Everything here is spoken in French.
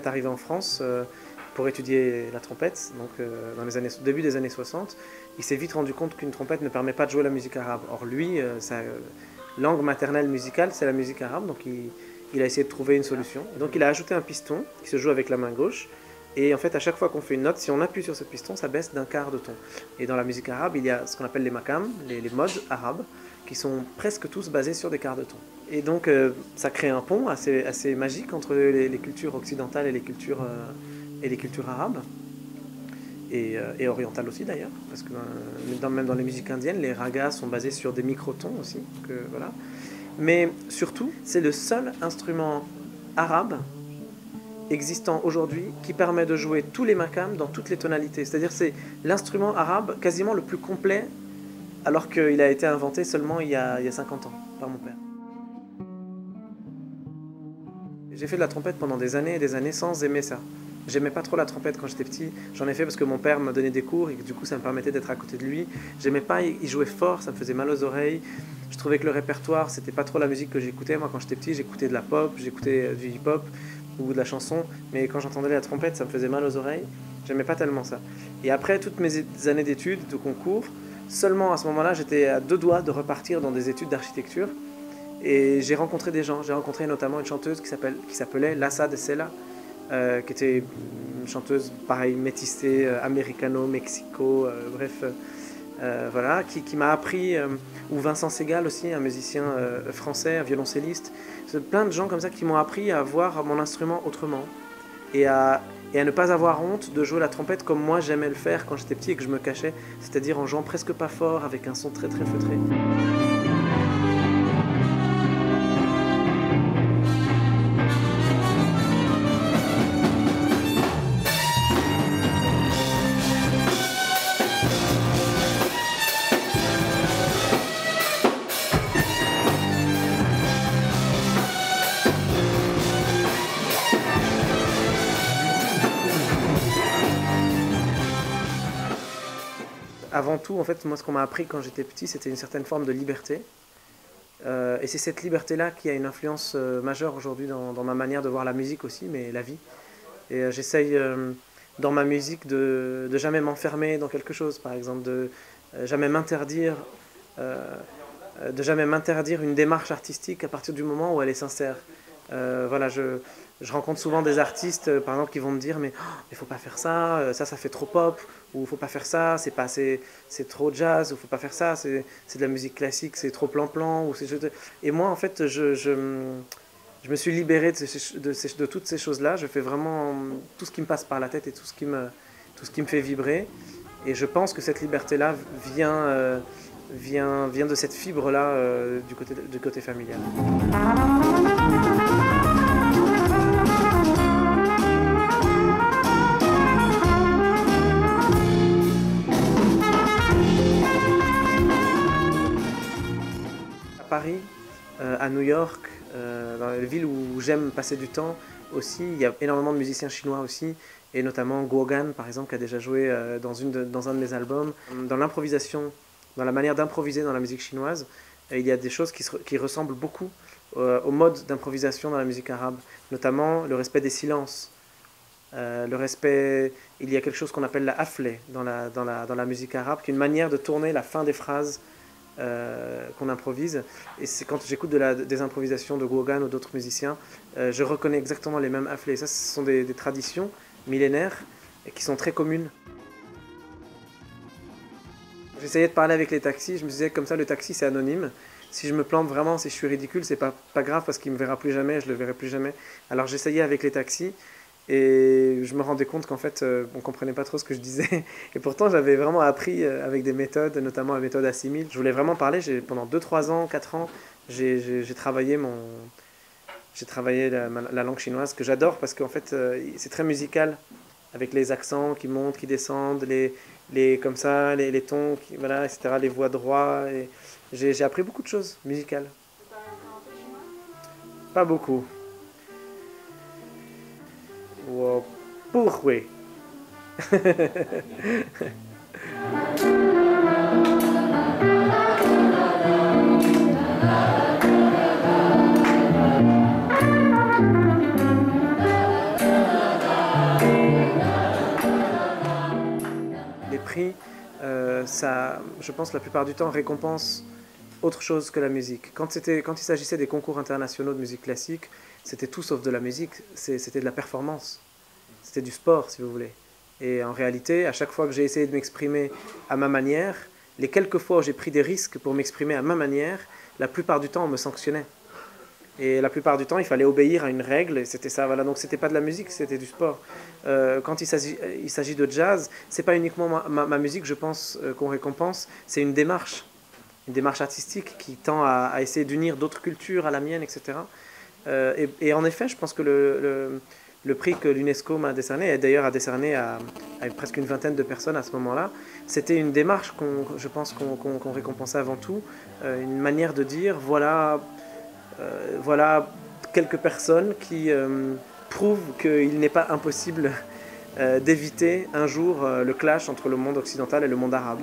est arrivé en France pour étudier la trompette, donc dans les début des années 60. Il s'est vite rendu compte qu'une trompette ne permet pas de jouer la musique arabe. Or lui, sa langue maternelle musicale, c'est la musique arabe, donc il a essayé de trouver une solution. Et donc il a ajouté un piston qui se joue avec la main gauche. Et en fait, à chaque fois qu'on fait une note, si on appuie sur ce piston, ça baisse d'un quart de ton. Et dans la musique arabe, il y a ce qu'on appelle les makams, les modes arabes, qui sont presque tous basés sur des quarts de ton. Et donc, ça crée un pont assez magique entre les cultures occidentales et les cultures arabes. Et orientales aussi d'ailleurs, parce que même dans les musiques indiennes, les ragas sont basés sur des microtons aussi. Donc, voilà. Mais surtout, c'est le seul instrument arabe existant aujourd'hui qui permet de jouer tous les makams dans toutes les tonalités. C'est-à-dire c'est l'instrument arabe quasiment le plus complet, alors qu'il a été inventé seulement il y a 50 ans par mon père. J'ai fait de la trompette pendant des années et des années sans aimer ça. J'aimais pas trop la trompette quand j'étais petit. J'en ai fait parce que mon père m'a donné des cours et que du coup ça me permettait d'être à côté de lui. J'aimais pas, il jouait fort, ça me faisait mal aux oreilles. Je trouvais que le répertoire, c'était pas trop la musique que j'écoutais. Moi quand j'étais petit, j'écoutais de la pop, j'écoutais du hip-hop ou de la chanson, mais quand j'entendais la trompette, ça me faisait mal aux oreilles. J'aimais pas tellement ça. Et après toutes mes années d'études, de concours, seulement à ce moment-là, j'étais à 2 doigts de repartir dans des études d'architecture. Et j'ai rencontré des gens. J'ai rencontré notamment une chanteuse qui s'appelait Lassa de Sela, qui était une chanteuse pareil métissée, américano-mexico, bref, voilà, qui m'a appris, ou Vincent Segal aussi, un musicien français, un violoncelliste. C'est plein de gens comme ça qui m'ont appris à voir mon instrument autrement et à ne pas avoir honte de jouer la trompette comme moi j'aimais le faire quand j'étais petit et que je me cachais, c'est-à-dire en jouant presque pas fort avec un son très très feutré. Avant tout, en fait, moi, ce qu'on m'a appris quand j'étais petit, c'était une certaine forme de liberté. Et c'est cette liberté-là qui a une influence majeure aujourd'hui dans ma manière de voir la musique aussi, mais la vie. Et j'essaye, dans ma musique, de jamais m'enfermer dans quelque chose, par exemple, de jamais m'interdire une démarche artistique à partir du moment où elle est sincère. Voilà, je rencontre souvent des artistes, par exemple, qui vont me dire mais il faut pas faire ça, ça fait trop pop, ou faut pas faire ça, c'est trop jazz, ou faut pas faire ça, c'est de la musique classique, c'est trop plan-plan. Et moi, en fait, je me suis libéré de toutes ces choses-là. Je fais vraiment tout ce qui me passe par la tête et tout ce qui me fait vibrer. Et je pense que cette liberté-là vient de cette fibre-là du côté familial. À Paris, à New York, dans les villes où j'aime passer du temps aussi, il y a énormément de musiciens chinois aussi, et notamment Guogan par exemple qui a déjà joué dans un de mes albums. Dans l'improvisation, dans la manière d'improviser dans la musique chinoise, il y a des choses qui ressemblent beaucoup au mode d'improvisation dans la musique arabe, notamment le respect des silences. Il y a quelque chose qu'on appelle la haflé dans la musique arabe, qui est une manière de tourner la fin des phrases qu'on improvise. Et c'est quand j'écoute des improvisations de Guogan ou d'autres musiciens, je reconnais exactement les mêmes haflés. Ça, ce sont des traditions millénaires et qui sont très communes. J'essayais de parler avec les taxis, je me disais comme ça, le taxi c'est anonyme. Si je me plante vraiment, si je suis ridicule, c'est pas grave parce qu'il me verra plus jamais, je le verrai plus jamais. Alors j'essayais avec les taxis et je me rendais compte qu'en fait, on comprenait pas trop ce que je disais. Et pourtant, j'avais vraiment appris avec des méthodes, notamment la méthode Assimil. Je voulais vraiment parler, pendant 2-3 ans, 4 ans, j'ai travaillé la langue chinoise que j'adore parce qu'en fait, c'est très musical avec les accents qui montent, qui descendent, comme ça, les tons, voilà, etc., les voix droits. Et j'ai appris beaucoup de choses musicales. Pas beaucoup. Pourquoi? je pense, la plupart du temps, récompense autre chose que la musique. Quand il s'agissait des concours internationaux de musique classique, c'était tout sauf de la musique, c'était de la performance. C'était du sport, si vous voulez. Et en réalité, à chaque fois que j'ai essayé de m'exprimer à ma manière, les quelques fois où j'ai pris des risques pour m'exprimer à ma manière, la plupart du temps, on me sanctionnait. Et la plupart du temps, il fallait obéir à une règle, et c'était ça. Voilà. Donc, c'était pas de la musique, c'était du sport. Quand il s'agit de jazz, c'est pas uniquement ma musique, je pense, qu'on récompense, c'est une démarche artistique qui tend à essayer d'unir d'autres cultures à la mienne, etc. Et en effet, je pense que le prix que l'UNESCO m'a décerné, et d'ailleurs a décerné à presque une vingtaine de personnes à ce moment-là, c'était une démarche je pense qu'on récompensait avant tout, une manière de dire, voilà quelques personnes qui prouvent qu'il n'est pas impossible d'éviter un jour le clash entre le monde occidental et le monde arabe.